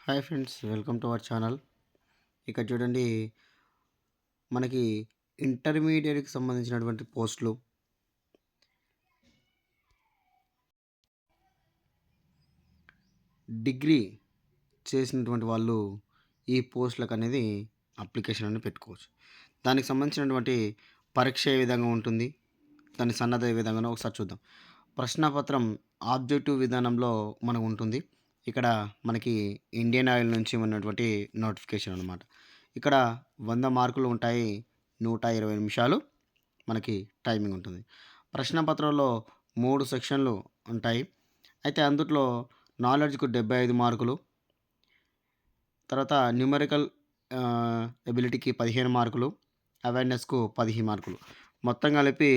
Hi friends, welcome to our channel. ఇక్కడ చూడండి, మనకి ఇంటర్మీడియట్‌కి సంబంధించినటువంటి పోస్టులు, డిగ్రీ చేసినటువంటి వాళ్ళు ఈ పోస్టులకనేది అప్లికేషన్ అనేది పెట్టుకోవచ్చు. దానికి సంబంధించినటువంటి పరీక్ష ఏ విధంగా ఉంటుంది, దాని సన్నద్ధత ఏ విధంగానో ఒకసారి చూద్దాం. ప్రశ్నాపత్రం ఆబ్జెక్టివ్ విధానంలో మనకు ఉంటుంది. ఇక్కడ మనకి ఇండియన్ ఆయిల్ నుంచి ఉన్నటువంటి నోటిఫికేషన్ అనమాట. ఇక్కడ 100 మార్కులు ఉంటాయి. 120 నిమిషాలు మనకి టైమింగ్ ఉంటుంది. ప్రశ్నపత్రంలో 3 సెక్షన్లు ఉంటాయి. అయితే అందుట్లో నాలెడ్జ్‌కు 75 మార్కులు, తర్వాత న్యూమరికల్ ఎబిలిటీకి 15 మార్కులు, అవేర్‌నెస్‌కు 15 మార్కులు. మొత్తం కలిపి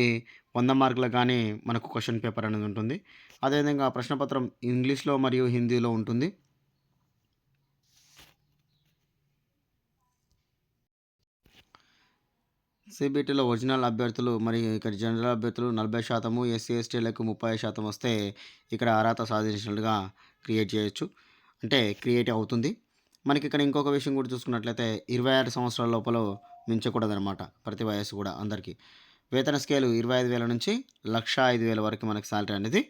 100 మార్కులకు గానీ మనకు క్వెషన్ పేపర్ అనేది ఉంటుంది. అదేవిధంగా ప్రశ్నపత్రం ఇంగ్లీష్‌లో మరియు హిందీలో ఉంటుంది. సిబిటీలో ఒరిజినల్ అభ్యర్థులు మరియు ఇక్కడ జనరల్ అభ్యర్థులు 40%, ఎస్సీ, ఎస్టీలకు 30% వస్తే ఇక్కడ అర్హత సాధించినట్లుగా క్రియేట్ చేయొచ్చు. అంటే క్రియేట్ అవుతుంది. మనకి ఇక్కడ ఇంకొక విషయం కూడా చూసుకున్నట్లయితే 26 సంవత్సరాల లోపల మించకూడదనమాట. ప్రతి వయస్సు కూడా అందరికీ. వేతన స్కేలు 25,000 నుంచి 1,05,000 వరకు మనకి సాలరీ అనేది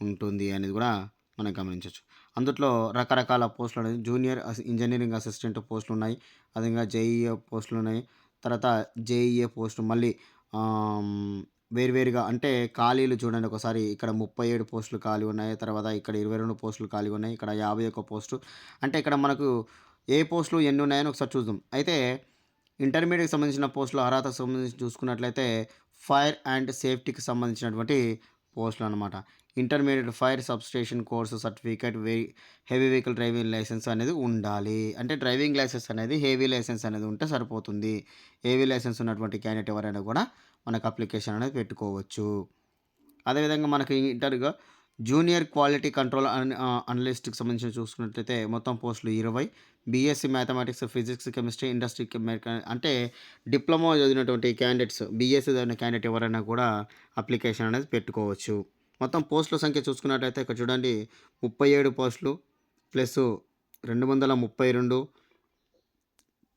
ఉంటుంది అనేది కూడా మనం గమనించవచ్చు. అందుట్లో రకరకాల పోస్టులు అనేది జూనియర్ ఇంజనీరింగ్ అసిస్టెంట్ పోస్టులు ఉన్నాయి. అదేవిధంగా జేఈఏ పోస్టులు ఉన్నాయి. తర్వాత జేఈఏ పోస్ట్ మళ్ళీ వేరువేరుగా అంటే ఖాళీలు చూడండి, ఒకసారి ఇక్కడ 37 పోస్టులు ఖాళీ ఉన్నాయి. తర్వాత ఇక్కడ 22 పోస్టులు ఖాళీ ఉన్నాయి. ఇక్కడ 51 పోస్టు. అంటే ఇక్కడ మనకు ఏ పోస్టులు ఎన్ని ఉన్నాయని ఒకసారి చూద్దాం. అయితే ఇంటర్మీడియట్‌కి సంబంధించిన పోస్టులు అర్హతకు సంబంధించి చూసుకున్నట్లయితే ఫైర్ అండ్ సేఫ్టీకి సంబంధించినటువంటి పోస్టులు అనమాట. Intermediate fire substation course certificate heavy vehicle driving licence అనేది ఉండాలి. అంటే డ్రైవింగ్ లైసెన్స్ అనేది హెవీ లైసెన్స్ అనేది ఉంటే సరిపోతుంది. హెవీ లైసెన్స్ ఉన్నటువంటి క్యాండిడేట్ ఎవరైనా కూడా మనకు అప్లికేషన్ అనేది పెట్టుకోవచ్చు. అదేవిధంగా మనకి ఇంటర్‌గా జూనియర్ క్వాలిటీ కంట్రోల్ అనలిస్ట్‌కి సంబంధించి చూసుకున్నట్లయితే మొత్తం పోస్టులు 20. BSc mathematics, physics, chemistry, industry అంటే డిప్లొమా చదివినటువంటి క్యాండిడేట్స్, బీఎస్సీ చదివిన క్యాండిడేట్ ఎవరైనా కూడా అప్లికేషన్ అనేది పెట్టుకోవచ్చు. మొత్తం పోస్టుల సంఖ్య చూసుకున్నట్లయితే ఇక్కడ చూడండి, 37 పోస్టులు ప్లస్ 232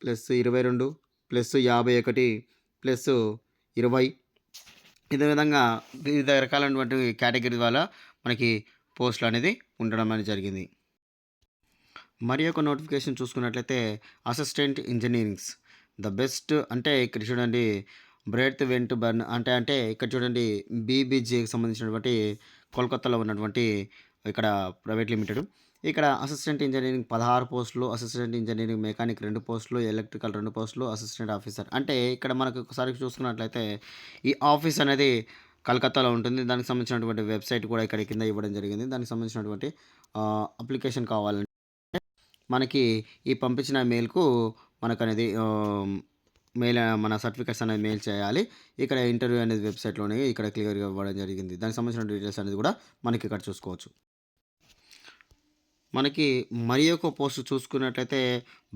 ప్లస్ 22 ప్లస్ 51 ప్లస్ 20. ఇదే విధంగా వివిధ రకాలైనటువంటి కేటగిరీ వల్ల మనకి పోస్టులు అనేది ఉండడం అనేది జరిగింది. మరి ఒక నోటిఫికేషన్ చూసుకున్నట్లయితే అసిస్టెంట్ ఇంజనీరింగ్స్ ద బెస్ట్. అంటే ఇక్కడ చూడండి, బ్రెడ్త్ వెంట్ బర్న్ అంటే ఇక్కడ చూడండి, బీబీజేకి సంబంధించినటువంటి కోల్కతాలో ఉన్నటువంటి ఇక్కడ ప్రైవేట్ లిమిటెడ్. ఇక్కడ అసిస్టెంట్ ఇంజనీరింగ్ 16 పోస్టులు, అసిస్టెంట్ ఇంజనీరింగ్ మెకానిక్ 2 పోస్టులు, ఎలక్ట్రికల్ 2 పోస్టులు, అసిస్టెంట్ ఆఫీసర్. అంటే ఇక్కడ మనకు ఒకసారి చూసుకున్నట్లయితే ఈ ఆఫీస్ అనేది కలకత్తాలో ఉంటుంది. దానికి సంబంధించినటువంటి వెబ్సైట్ కూడా ఇక్కడ కింద ఇవ్వడం జరిగింది. దానికి సంబంధించినటువంటి అప్లికేషన్ కావాలంటే మనకి ఈ పంపించిన మెయిల్‌కు మనకనేది మన సర్టిఫికేట్స్ అనేది మెయిల్ చేయాలి. ఇక్కడ ఇంటర్వ్యూ అనేది వెబ్సైట్‌లోనే ఇక్కడ క్లియర్‌గా ఇవ్వడం జరిగింది. దానికి సంబంధించిన డీటెయిల్స్ అనేది కూడా మనకి ఇక్కడ చూసుకోవచ్చు. మనకి మరి ఒక పోస్ట్ చూసుకున్నట్లయితే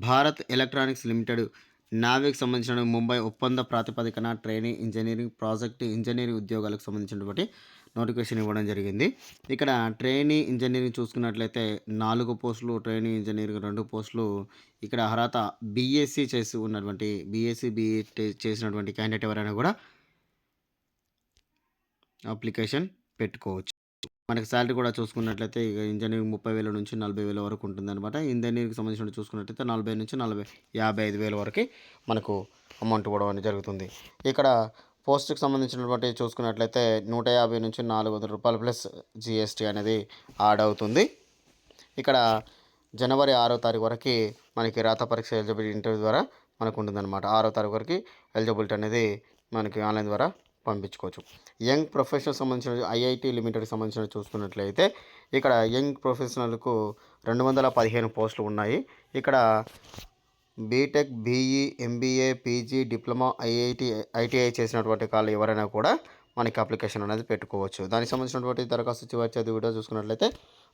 భారత్ ఎలక్ట్రానిక్స్ లిమిటెడ్ నావిక్ సంబంధించిన ముంబై ఒప్పంద ప్రాతిపదికన ట్రైనీ ఇంజనీరింగ్ ప్రాజెక్ట్ ఇంజనీరింగ్ ఉద్యోగాలకు సంబంధించినటువంటి నోటిఫికేషన్ ఇవ్వడం జరిగింది. ఇక్కడ ట్రైనీ ఇంజనీరింగ్ చూసుకున్నట్లయితే 4 పోస్టులు, ట్రైనీ ఇంజనీరింగ్ 2 పోస్టులు. ఇక్కడ అర్హత బీఎస్సీ చేసి ఉన్నటువంటి బీఈ చేసినటువంటి క్యాండిడేట్ ఎవరైనా కూడా అప్లికేషన్ పెట్టుకోవచ్చు. మనకి సాలరీ కూడా చూసుకున్నట్లయితే ఇక ఇంజనీరింగ్ 30,000 నుంచి 40,000 వరకు ఉంటుందన్నమాట. ఇంజనీరింగ్‌కి సంబంధించినట్టు చూసుకున్నట్లయితే 40 నుంచి 55,000 వరకి మనకు అమౌంట్ ఇవ్వడం అనేది జరుగుతుంది. ఇక్కడ పోస్ట్‌కి సంబంధించినటువంటి చూసుకున్నట్లయితే 150 నుంచి రూ. 400 ప్లస్ జీఎస్టీ అనేది యాడ్ అవుతుంది. ఇక్కడ జనవరి 6వ తారీఖు వరకు మనకి రాత పరీక్ష ఎలిజిబిలిటీ ఇంటర్వ్యూ ద్వారా మనకు ఉంటుందన్నమాట. 6వ తారీఖు వరకు ఎలిజిబిలిటీ అనేది మనకి ఆన్లైన్ ద్వారా పంపించుకోవచ్చు. యంగ్ ప్రొఫెషనల్ సంబంధించిన ఐఐటీ లిమిటెడ్‌కి సంబంధించినవి చూసుకున్నట్లయితే ఇక్కడ యంగ్ ప్రొఫెషనల్‌కు 215 పోస్టులు ఉన్నాయి. ఇక్కడ BTech, BE, MBA, PG, diploma, ITI చేసినటువంటి వాళ్ళు ఎవరైనా కూడా మనకి అప్లికేషన్ అనేది పెట్టుకోవచ్చు. దానికి సంబంధించినటువంటి దరఖాస్తు చివరి తేదీ కూడా చూసుకున్నట్లయితే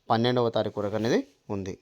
12వ తారీఖు వరకు అనేది ఉంది.